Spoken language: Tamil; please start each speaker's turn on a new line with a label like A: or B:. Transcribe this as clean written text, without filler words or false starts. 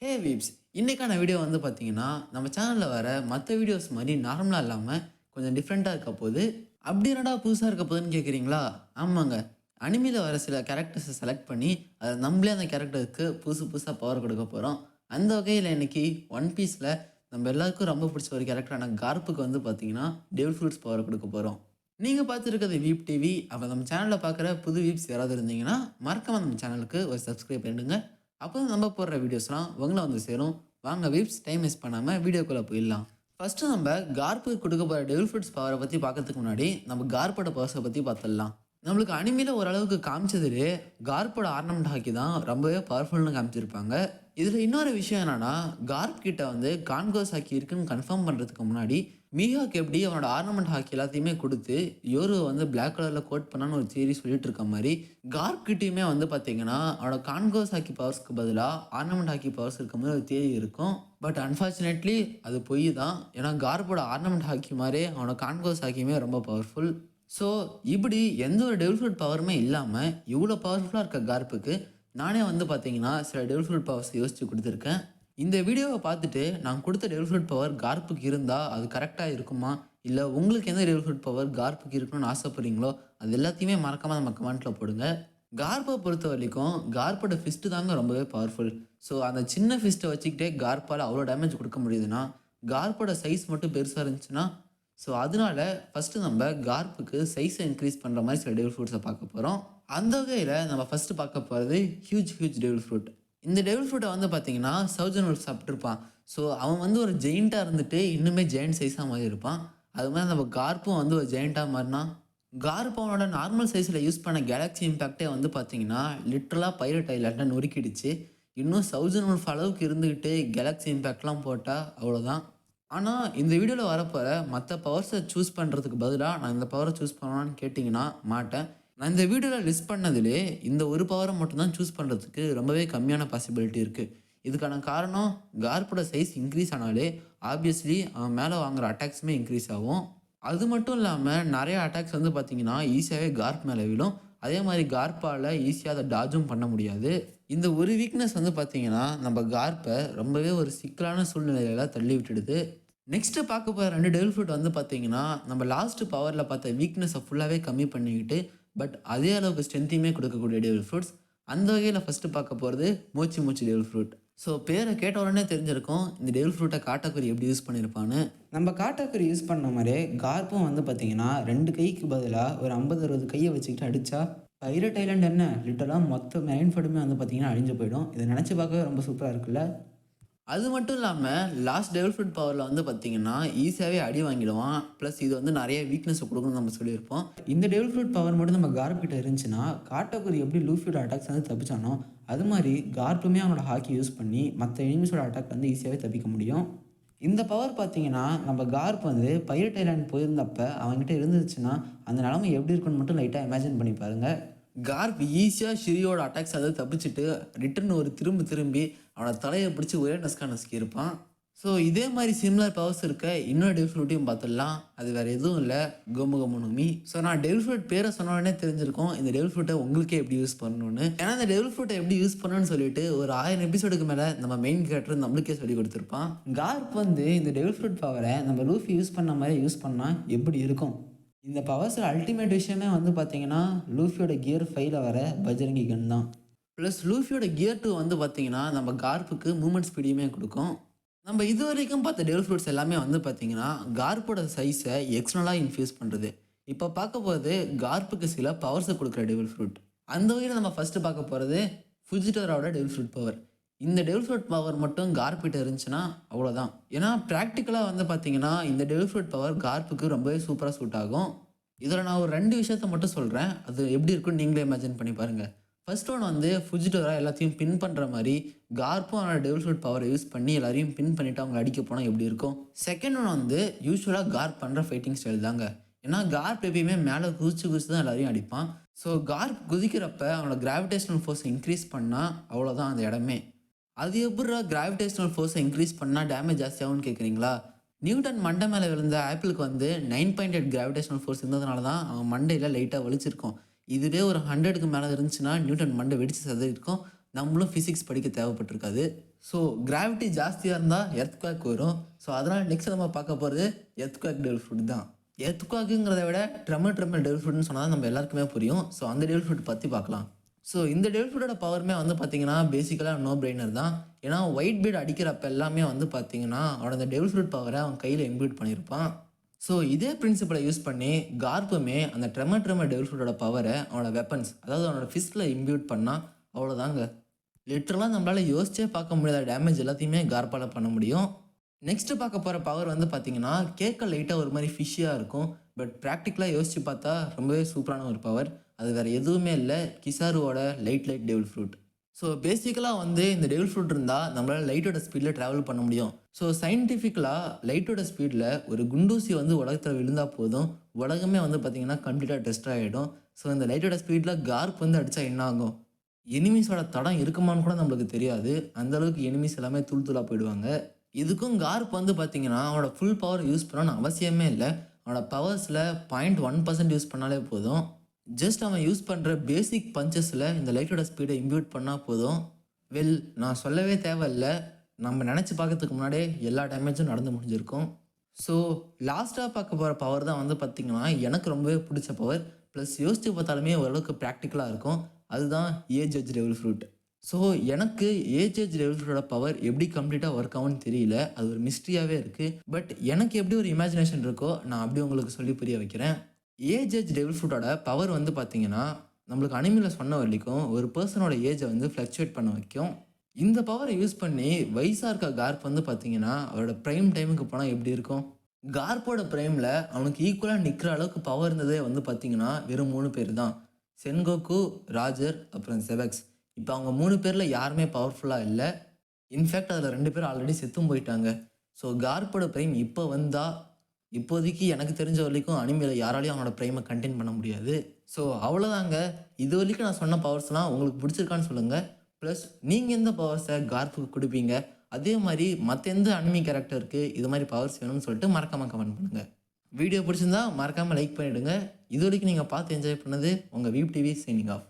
A: ஹே வீப்ஸ், இன்னைக்கான வீடியோ வந்து பார்த்தீங்கன்னா, நம்ம சேனலில் வர மற்ற வீடியோஸ் மாதிரி நார்மலாக இல்லாமல் கொஞ்சம் டிஃப்ரெண்ட்டாக இருக்க போகுது. அப்படி என்னடா புதுசாக இருக்க போகுதுன்னு கேட்குறீங்களா? ஆமாங்க. அனிமியில் வர சில கேரக்டர்ஸை செலக்ட் பண்ணி அதை நம்மளே அந்த கேரக்டருக்கு புதுசு புதுசாக பவர் கொடுக்க போகிறோம். அந்த வகையில் இன்னைக்கு ஒன் பீஸில் நம்ம எல்லாருக்கும் ரொம்ப பிடிச்ச ஒரு கேரக்டரான கார்ப்புக்கு வந்து பார்த்தீங்கன்னா டெவில் ஃப்ரூட்ஸ் பவர் கொடுக்க போகிறோம். நீங்கள் பார்த்துருக்கிறது வீப் டிவி. அப்போ நம்ம சேனலில் பார்க்குற புது வீப்ஸ் யாராவது இருந்தீங்கன்னா மறக்காம நம்ம சேனலுக்கு ஒரு சப்ஸ்கிரைப் பண்ணிடுங்க. அப்போ நம்ம போடுற வீடியோஸ்லாம் உங்களை வந்து சேரும். வாங்க வீப்ஸ், டைம் வேஸ்ட் பண்ணாமல் வீடியோக்குள்ளே போயிடலாம். ஃபஸ்ட்டு நம்ம கார்ப்புக்கு கொடுக்க போகிற டெவில் ஃப்ரூட்ஸ் பவரை பற்றி பார்க்கறதுக்கு முன்னாடி நம்ம கார்ப்போட பவர்ஸை பற்றி பார்த்துடலாம். நம்மளுக்கு அனிமையில் ஓரளவுக்கு காமிச்சதுலே கார்ப்போட ஆர்னமெண்ட் ஹாக்கி தான் ரொம்பவே பவர்ஃபுல்னு காமிச்சிருப்பாங்க. இதில் இன்னொரு விஷயம் என்னன்னா, கார்ப் கிட்ட வந்து கான்கோஸ் ஹாக்கி இருக்குன்னு கன்ஃபார்ம் பண்ணுறதுக்கு முன்னாடி மீஹாக் எப்படி அவனோட ஆர்னமெண்ட் ஹாக்கி எல்லாத்தையுமே கொடுத்து யோரோ வந்து பிளாக் கலரில் கோட் பண்ணான்னு ஒரு தியரி சொல்லிட்டு இருக்க மாதிரி, கார்ப் கிட்டேயுமே வந்து பார்த்தீங்கன்னா அவனோட கான்கோஸ் ஹாக்கி பவர்ஸ்க்கு பதிலாக ஆர்னமெண்ட் ஹாக்கி பவர்ஸ் இருக்க மாதிரி ஒரு தியரி இருக்கும். பட் அன்ஃபார்ச்சுனேட்லி அது பொய் தான். ஏன்னா கார்ப்போட ஆர்னமெண்ட் ஹாக்கி மாதிரி அவனோட கான்கோஸ் ஹாக்கியுமே ரொம்ப பவர்ஃபுல். ஸோ இப்படி எந்த ஒரு டெவில் ஃப்ரூட் பவருமே இல்லாமல் இவ்வளோ பவர்ஃபுல்லாக இருக்க கார்ப்புக்கு நானே வந்து பார்த்தீங்கன்னா சில டெவில் ஃப்ரூட் பவர்ஸ் யோசித்து கொடுத்துருக்கேன். இந்த வீடியோவை பார்த்துட்டு நான் கொடுத்த டெவில் ஃப்ரூட் பவர் கார்ப்புக்கு இருந்தால் அது கரெக்டாக இருக்குமா, இல்லை உங்களுக்கு எந்த டெவில் ஃப்ரூட் பவர் கார்ப்புக்கு இருக்கணும்னு ஆசைப்படுறீங்களோ அது எல்லாத்தையுமே மறக்காமல் நம்ம கமெண்ட்டில் போடுங்க. கார்ப்பை பொறுத்த வரைக்கும் கார்ப்போட ஃபிஸ்ட்டு தாங்க ரொம்பவே பவர்ஃபுல். ஸோ அந்த சின்ன ஃபிஸ்ட்டை வச்சுக்கிட்டே கார்ப்பால் அவ்வளோ டேமேஜ் கொடுக்க முடியுதுன்னா, கார்ப்போட சைஸ் மட்டும் பெருசாக இருந்துச்சுன்னா, ஸோ அதனால ஃபஸ்ட்டு நம்ம கார்ப்புக்கு சைஸை இன்க்ரீஸ் பண்ணுற மாதிரி சில டெவில் ஃப்ரூட்ஸை பார்க்க போகிறோம். அந்த வகையில் நம்ம ஃபஸ்ட்டு பார்க்க போகிறது ஹியூஜ் டெவில் ஃப்ரூட். இந்த டெவில் ஃப்ரூட்டை வந்து பார்த்தீங்கன்னா சௌஜன் உல்ஃப் சாப்பிட்ருப்பான். ஸோ அவன் வந்து ஒரு ஜெயிண்ட்டாக இருந்துட்டு இன்னுமே ஜெயிண்ட் சைஸாக மாதிரி இருப்பான். அது மாதிரி நம்ம கார்ப்பும் வந்து ஒரு ஜெயிண்ட்டாக மாறினா, கார்ப் அவனோட நார்மல் சைஸில் யூஸ் பண்ண கேலக்ஸி இம்பேக்டே வந்து பார்த்தீங்கன்னா லிட்ரலாக பைரட் ஐலாண்டை நொறுக்கிடுச்சு. இன்னும் சௌஜன் உல்ஃப் அளவுக்கு இருந்துக்கிட்டு கேலக்ஸி இம்பேக்ட்லாம் போட்டால் அவ்வளோதான். ஆனால் இந்த வீடியோவில் வரப்போகிற மற்ற பவர்ஸை சூஸ் பண்ணுறதுக்கு பதிலாக நான் இந்த பவரை சூஸ் பண்ணலான்னு கேட்டிங்கன்னா மாட்டேன். நான் இந்த வீடியோவில் லிஸ்ட் பண்ணதிலே இந்த ஒரு பவரை மட்டும்தான் சூஸ் பண்ணுறதுக்கு ரொம்பவே கம்மியான பாசிபிலிட்டி இருக்குது. இதுக்கான காரணம், கார்ப்போட சைஸ் இன்க்ரீஸ் ஆனாலே ஆப்வியஸ்லி அவன் மேலே வாங்குகிற அட்டாக்ஸுமே இன்க்ரீஸ் ஆகும். அது மட்டும் இல்லாமல் நிறைய அட்டாக்ஸ் வந்து பார்த்திங்கன்னா ஈஸியாகவே கார்ப் மேலே விழும். அதே மாதிரி கார்ப்பால் ஈஸியாக அதை டாஜும் பண்ண முடியாது. இந்த ஒரு வீக்னஸ் வந்து பார்த்திங்கன்னா நம்ம கார்ப்பை ரொம்பவே ஒரு சிக்கலான சூழ்நிலையில் தள்ளி விட்டுடுது. நெக்ஸ்ட்டு பார்க்க போகிற 2 டெவில் ஃப்ரூட் வந்து பார்த்தீங்கன்னா நம்ம லாஸ்ட்டு பவரில் பார்த்த வீக்னஸை ஃபுல்லாகவே கம்மி பண்ணிக்கிட்டு பட் அதே அளவுக்கு ஸ்ட்ரென்த்தையுமே கொடுக்கக்கூடிய டெவில் ஃப்ரூட்ஸ். அந்த வகையில் ஃபஸ்ட்டு பார்க்க போகிறது மூச்சு டெவில் ஃப்ரூட். ஸோ பேரை கேட்ட உடனே தெரிஞ்சிருக்கும் இந்த டெவில் ஃப்ரூட்டை காட்டாக்குரி எப்படி யூஸ் பண்ணியிருப்பான்னு. நம்ம காட்டாக்குரி யூஸ் பண்ண மாதிரியே கார்ப்பும் வந்து பார்த்தீங்கன்னா 2 கைக்கு பதிலாக ஒரு 50-60 கையை வச்சுக்கிட்டு அடித்தா பைரட் ஐலாண்ட் என்ன லிட்டராக மொத்த மெயின் ஃபுட்டுமே வந்து பார்த்தீங்கன்னா அழிஞ்சு போயிடும். இதை நினச்சி பார்க்கவே ரொம்ப சூப்பராக இருக்குல்ல. அது மட்டும் இல்லாமல் லாஸ்ட் டெவில் ஃப்ரூட் பவரில் வந்து பார்த்திங்கன்னா ஈஸியாகவே அடி வாங்கிடுவான். ப்ளஸ் இது வந்து நிறைய வீக்னஸை கொடுக்கணும்னு நம்ம சொல்லியிருப்போம். இந்த டெவில் ஃப்ரூட் பவர் மட்டும் நம்ம கார்ப் கிட்ட இருந்துச்சுன்னா காட்டாக்குரி எப்படி லூஃபியோட அட்டாக்ஸ் வந்து தப்பிச்சானோ அது மாதிரி கார்ப்புமே அவனோட ஹாக்கி யூஸ் பண்ணி மற்ற எனிமிஸோட அட்டாக் வந்து ஈஸியாகவே தப்பிக்க முடியும். இந்த பவர் பார்த்தீங்கன்னா நம்ம கார்ப் வந்து பைரட் ஐலாண்ட் போயிருந்தப்ப அவங்ககிட்ட இருந்துச்சுன்னா அந்த நிலமை எப்படி இருக்குன்னு மட்டும் லைட்டாக இமேஜின் பண்ணி பாருங்கள். கார்ப் ஈஸியாக ஷிரியோட அட்டாக்ஸ் அதை தப்பிச்சுட்டு ரிட்டன் ஒரு திரும்பி அவனோட தலையை பிடிச்சி ஒரே நஸ்கி இருப்பான். ஸோ இதே மாதிரி சிமிலர் பவர்ஸ் இருக்க இன்னொரு டெவில் ஃப்ரூட்டையும் பார்த்துடலாம். அது வேறு எதுவும் இல்லை, கோமுகமுனுமி. ஸோ நான் டெவில் ஃப்ரூட் பேரை சொன்ன உடனே தெரிஞ்சிருக்கோம் இந்த டெவில் ஃப்ரூட்டை உங்களுக்கே எப்படி யூஸ் பண்ணணும்னு. ஏன்னா இந்த டெவில் ஃப்ரூட்டை எப்படி யூஸ் பண்ணணும்னு சொல்லிட்டு ஒரு 1000 எபிசோடுக்கு மேலே நம்ம மெயின் கேரக்டர் நம்மளுக்கே சொல்லி கொடுத்துருப்பான். கார்ப் வந்து இந்த டெவில் ஃப்ரூட் பவரை நம்ம லூஃபி யூஸ் பண்ண மாதிரி யூஸ் பண்ணால் எப்படி இருக்கும். இந்த பவர்ஸில் அல்டிமேட் விஷயமே வந்து பார்த்தீங்கன்னா லூஃபியோட கியர் 5ல் வர பஜ்ரங்கி கன் தான். ப்ளஸ் லூஃபியோட கியர் 2 வந்து பார்த்தீங்கன்னா நம்ம கார்ப்புக்கு மூமெண்ட் ஸ்பீடையுமே கொடுக்கும். நம்ம இது வரைக்கும் பார்த்த டெவில் ஃப்ரூட்ஸ் எல்லாமே வந்து பார்த்தீங்கன்னா கார்ப்போட சைஸை எக்ஸ்டர்னலாக இன்ஃபியூஸ் பண்ணுறது. இப்போ பார்க்க போகிறது கார்ப்புக்கு சில பவர்ஸை கொடுக்குற டெவில் ஃப்ரூட். அந்த வகையில் நம்ம ஃபஸ்ட்டு பார்க்க போகிறது ஃபுஜிடோராவோட டெவில் ஃப்ரூட் பவர். இந்த டெவில் ஃப்ரூட் பவர் மட்டும் கார்ப்பிட்ட இருந்துச்சுன்னா அவ்வளோதான். ஏன்னா ப்ராக்டிக்கலாக வந்து பார்த்தீங்கன்னா இந்த டெவில் ஃப்ரூட் பவர் கார்ப்புக்கு ரொம்பவே சூப்பராக சூட் ஆகும். இதில் நான் ஒரு 2 விஷயத்த மட்டும் சொல்கிறேன், அது எப்படி இருக்குன்னு நீங்களே இமேஜின் பண்ணி பாருங்கள். ஃபர்ஸ்ட் ஒன் வந்து ஃபுஜிடோரா எல்லாத்தையும் பின் பண்ணுற மாதிரி கார்ப்பும் அவனோட டெவில் ஃப்ரூட் பவரை யூஸ் பண்ணி எல்லாரையும் பின் பண்ணிவிட்டு அவங்க அடிக்க போனால் எப்படி இருக்கும். செகண்ட் ஒன் வந்து யூஸ்வலாக கார்ப் பண்ணுற ஃபைட்டிங் ஸ்டைல் தாங்க. ஏன்னா கார்ப் எப்பயுமே மேலே குதிச்சு தான் எல்லாரையும் அடிப்பான். ஸோ கார்ப் குதிக்கிறப்ப அவனோட கிராவிடேஷனல் ஃபோர்ஸை இன்க்ரீஸ் பண்ணால் அவ்வளோதான் அந்த இடமே. அது எப்படா கிராவிடேஷனல் ஃபோர்ஸை இன்க்ரீஸ் பண்ணால் டேமேஜ் ஜாஸ்தி ஆகும்னு கேட்குறீங்களா? நியூட்டன் மண்டை மேலே விழுந்த ஆப்பிளுக்கு வந்து 9.8 கிராவிடேஷனல் ஃபோர்ஸ் இருந்ததுனால தான் அவன் மண்டையில் லைட்டாக வலிச்சிருக்கும். இதுவே ஒரு 100க்கு மேலே இருந்துச்சுன்னா நியூட்டன் மண்டை வெடிச்சு சதறிருக்கும். நம்மளும் ஃபிசிக்ஸ் படிக்க தேவைப்பட்டிருக்காது. ஸோ கிராவிட்டி ஜாஸ்தியாக இருந்தால் எர்த்குவேக் வரும். ஸோ அதனால் நெக்ஸ்ட் நம்ம பார்க்க போகிறது எர்த்குவேக் டெவில் ஃப்ரூட் தான். எர்த்குவேக்குங்கிறத விட ட்ரெமர் டெவில் ஃப்ரூட்னு சொன்னால் தான் நம்ம எல்லாருக்குமே புரியும். ஸோ அந்த டெவில் ஃப்ரூட் பற்றி பார்க்கலாம். ஸோ இந்த டெவில் ஃப்ரூட்டோட பவருமே வந்து பார்த்தீங்கன்னா பேசிக்கலாக நோ பிரெய்னர் தான். ஏன்னா ஒயிட் பீட் அடிக்கிறப்ப எல்லாமே வந்து பார்த்தீங்கன்னா அவனோட அந்த டெவில் ஃப்ரூட் பவரை அவன் கையில் இன்க்ளூட் பண்ணியிருப்பான். ஸோ இதே பிரின்சிபலை யூஸ் பண்ணி கார்ப்புமே அந்த ட்ரெமர் டெவில் ஃப்ரூட்டோட பவரை அவனோட வெப்பன்ஸ், அதாவது அவனோட ஃபிஸ்ட்டில் இம்ப்யூட் பண்ணால் அவ்வளோதாங்க. லிட்டரலாக நம்மளால் யோசிச்சே பார்க்க முடியாத டேமேஜ் எல்லாத்தையுமே கார்ப்பால் பண்ண முடியும். நெக்ஸ்ட்டு பார்க்க போகிற பவர் வந்து பார்த்தீங்கன்னா கேட்க லைட்டாக ஒரு மாதிரி ஃபிஷ்ஷியாக இருக்கும். பட் ப்ராக்டிக்கலாக யோசித்து பார்த்தா ரொம்பவே சூப்பரான ஒரு பவர். அது வேறு எதுவுமே இல்லை, கிசாருவோட லைட் டெவில் ஃப்ரூட். ஸோ பேசிக்கலாக வந்து இந்த டெவில் ஃப்ரூட் இருந்தால் நம்மளால் லைட்டோட ஸ்பீடில் ட்ராவல் பண்ண முடியும். ஸோ சயின்டிஃபிக்கலாக லைட்டோட ஸ்பீடில் ஒரு குண்டூசி வந்து உலகத்தில் விழுந்தால் போதும், உலகமே வந்து பார்த்திங்கன்னா கம்ப்ளீட்டாக டெஸ்ட்ராய் ஆகிடும். ஸோ இந்த லைட்டோட ஸ்பீடில் கார்ப் வந்து அடித்தா என்ன ஆகும்? எனிமீஸோட தடம் இருக்குமான்னு கூட நம்மளுக்கு தெரியாது. அந்தளவுக்கு எனிமீஸ் எல்லாமே தூளாக போயிடுவாங்க. இதுக்கும் கார்ப் வந்து பார்த்திங்கன்னா அவனோட ஃபுல் பவர் யூஸ் பண்ணணும்னு அவசியமே இல்லை. அவனோட பவர்ஸில் 0.1% யூஸ் பண்ணாலே போதும். ஜஸ்ட் அவன் யூஸ் பண்ணுற பேசிக் பஞ்சஸில் இந்த லைட்டோட ஸ்பீடை இம்ப்யூட் பண்ணால் போதும். நான் சொல்லவே தேவையில்லை, நம்ம நினச்சி பார்க்கறதுக்கு முன்னாடியே எல்லா டேமேஜும் நடந்து முடிஞ்சிருக்கும். ஸோ லாஸ்ட்டாக பார்க்க போகிற பவர் தான் வந்து பார்த்திங்கன்னா எனக்கு ரொம்பவே பிடிச்ச பவர். ப்ளஸ் யோசித்து பார்த்தாலுமே ஓரளவுக்கு ப்ராக்டிக்கலாக இருக்கும். அதுதான் ஏஜ் டெவில் ஃப்ரூட். ஸோ எனக்கு ஏஜ் டெவில் ஃப்ரூட்டோட பவர் எப்படி கம்ப்ளீட்டாக ஒர்க் ஆகும்னு தெரியல. அது ஒரு மிஸ்ட்ரியாகவே இருக்குது. பட் எனக்கு எப்படி ஒரு இமேஜினேஷன் இருக்கோ நான் அப்படி உங்களுக்கு சொல்லி புரிய வைக்கிறேன். ஏஜ் டெவில் ஃப்ரூட்டோட பவர் வந்து பார்த்திங்கன்னா நம்மளுக்கு அனிமியில் சொன்ன வரைக்கும் ஒரு பர்சனோட ஏஜை வந்து ஃப்ளக்சுவேட் பண்ண வைக்கும். இந்த பவரை யூஸ் பண்ணி வயசாக இருக்க கார்ப் வந்து பார்த்திங்கன்னா அவரோட ப்ரைம் டைமுக்கு போனால் எப்படி இருக்கும்? கார்ப்போட ப்ரைமில் அவனுக்கு ஈக்குவலாக நிற்கிற அளவுக்கு பவர் இருந்ததே வந்து பார்த்திங்கன்னா வெறும் 3 பேர் தான். சென்கோக்கு, ராஜர், அப்புறம் செபெக்ஸ். இப்போ அவங்க 3 பேரில் யாருமே பவர்ஃபுல்லாக இல்லை. இன்ஃபேக்ட் அதில் 2 பேர் ஆல்ரெடி செத்தும் போயிட்டாங்க. ஸோ கார்ப்போட ப்ரைம் இப்போ வந்தால் இப்போதைக்கு எனக்கு தெரிஞ்ச வரைக்கும் அனிமேல யாராலையும் அவனோட ப்ரைமை கண்டெயின் பண்ண முடியாது. ஸோ அவ்வளோதாங்க. இது வரைக்கும் நான் சொன்ன பவர்ஸ்லாம் உங்களுக்கு பிடிச்சிருக்கான்னு சொல்லுங்கள். ப்ளஸ் நீங்கள் எந்த பவர்ஸை கார்ப்புக்கு கொடுப்பீங்க? அதே மாதிரி மற்ற எந்த அனிமி கேரக்டருக்கு இது மாதிரி பவர்ஸ் வேணும்னு சொல்லிட்டு மறக்காமல் கமெண்ட் பண்ணுங்கள். வீடியோ பிடிச்சிருந்தா மறக்காமல் லைக் பண்ணிவிடுங்க. இது வரைக்கும் நீங்கள் பார்த்து என்ஜாய் பண்ணது உங்கள் வீப் டிவி சைனிங் ஆஃப்.